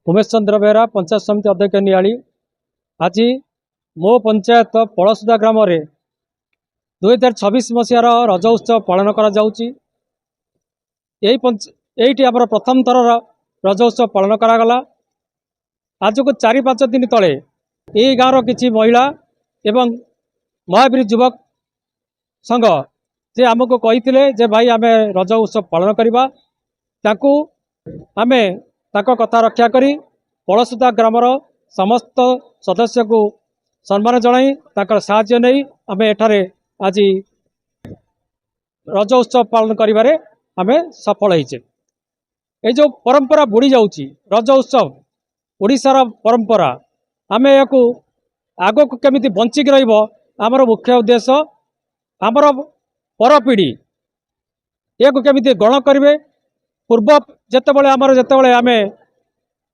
उमेश चंद्र बेहरा पंचायत समिति अध्यक्ष नियाली। आज मो पंचायत पड़सुदा ग्राम 2026 मसीहार रज उत्सव पालन करटी आम प्रथम थर रज उत्सव पालन करागला। आज को 4-5 दिन तले यही गाँव किसी महिला एवं महावीर युवक संघ जे आमको कही भाई आम रज उत्सव पालन करवा आमे ताको कथा रक्षा करी पड़सुदा ग्रामर समस्त सदस्य को सम्मान जनाई ताकर साहाय्य नहीं आम एठारे आज रज उत्सव पालन करिबारे आमे सफल होइछे। ए जो परंपरा बुड़ी जाउची रज उत्सव ओडिशार परंपरा आमे याकू आगो को केमिति बंचिक रहिबो आमर मुख्य उद्देश्य आमर परपीढ़ी याकू केमिति गण करिवे। पूर्व जेतेबेले आमर जेतेबेले आमे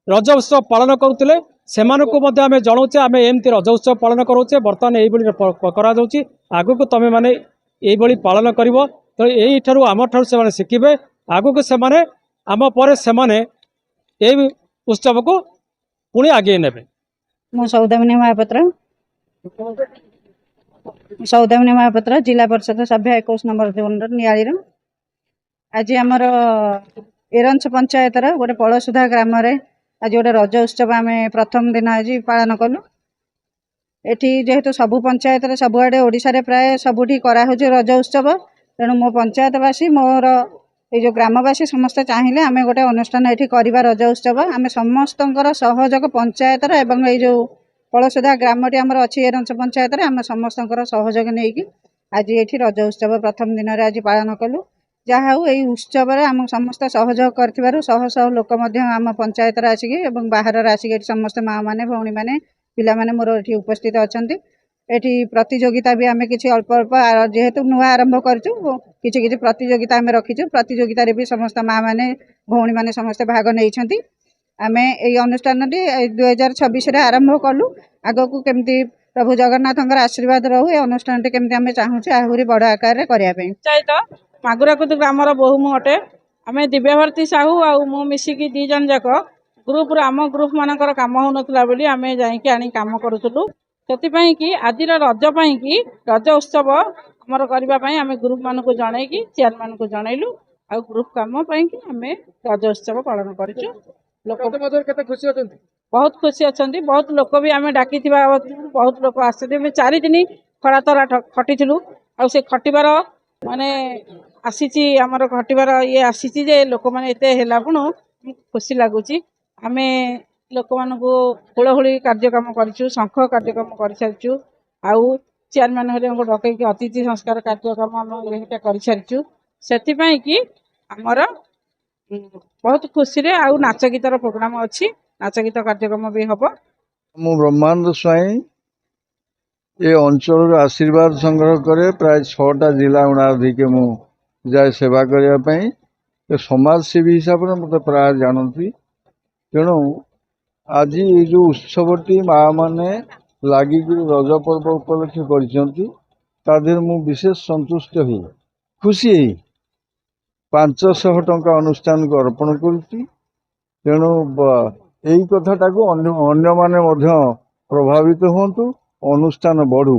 रज उत्सव पालन करुले सेमानकु मध्य आमे जणाउचे आमे एमती रज उत्सव पालन करूचे बर्तमान एइबोली करा जाउची आगो को तमे माने एइबोली पालन करिवो तो एइ ठारू आम ठारू से माने शिखिबे आगो को से माने आम परे से माने एइ उत्सव को पुणी आगे नेबे। मो सौदामिनी महापात्र जिला परिषद सभ्य 21 नंबर जोनर नियाली। आज आमर एरंच पंचायत गोटे पड़सुधा ग्राम आज गोटे रज उत्सव आम प्रथम दिन आज पालन कलु। एठी जेहेतु सबु पंचायत सबुआडे ओडिशा प्राय सबुठी कराहोछि रज उत्सव तेणु मो पंचायतवासी मोर ये जो ग्रामवासी समस्त चाहिए आम गोटे अनुष्ठान ये करवा रज उत्सव आम समस्त सहयोग पंचायतर एवं ये जो पड़सुधा ग्रामटी आमर अच्छी एरंच पंचायत आम समस्त सहयोग नहीं आज ये रज उत्सव प्रथम दिन आज पालन कलु। जहा यही उत्सव आम समस्त सहयोग कर शह शह लोक आम पंचायत आसिक बाहर आसिक समस्त माँ मैंने भौणी मैंने पिला माने मोर ये उपस्थित अच्छा एटी प्रतियोगिता भी आम कि अल्प अल्प जेहेतु नुआ आरंभ करूँ कि प्रतियोगिता आम रखीचु प्रतियोगिता भी समस्त माँ मैंने भौणी मैंने समस्त भाग नहीं आम यही अनुष्ठान 2026 आरंभ कलु। आग को केमती प्रभु जगन्नाथ आशीर्वाद रहू ये अनुष्ठान केमती आम चाहूँ आहरी बड़ आकार करने मागुराकुद ग्रामर बोहू मु अटे आम दिव्यभारती साहू आ मिसिकी 2 जन जाक ग्रुप आम ग्रुप मानकर काम हो नाला बोली आम जाकि आनी काम करूँ से कि आज रज कि रज उत्सव आमर करने आम ग्रुप मान को जन कि चेयरमैन को जनइलु आ ग्रुप कम कि आम रज उत्सव पालन करूँ। बहुत खुशी अच्छा बहुत लोक भी आम डाकी बहुत लोक आसते 4 दिन खरा तरा खटी आ खटार माने आसी आमर खटार ये आसी लोक मैंने एत खुशी लगुच आम लोक मान हुलहुली कार्यक्रम करूँ शंख कार्यक्रम कर सारी आउ चेयरमैन को डकई अतिथि संस्कार कार्यक्रम आम कर सारी से कि आमर बहुत खुशी आउ नाच गीतर प्रोग्राम अच्छी नाच गीत कार्यक्रम भी हम मु ब्रह्मानंद स्वाई ये अंचल आशीर्वाद संग्रह करे प्राय 6टा जिला उणाधिक मु जाए सेवा करने समाजसेवी हिसाब से मत प्राय जानती तेणु आज ये जो उत्सवटी माँ मैंने लगिक रज पर्व उपलक्षे कर विशेष संतुष्ट हुई खुशी 500 टंका अनुष्ठान को अर्पण करुच्ची तेणु यही कथाटा को अन्य माने प्रभावित हूँ अनुष्ठान बढ़ू।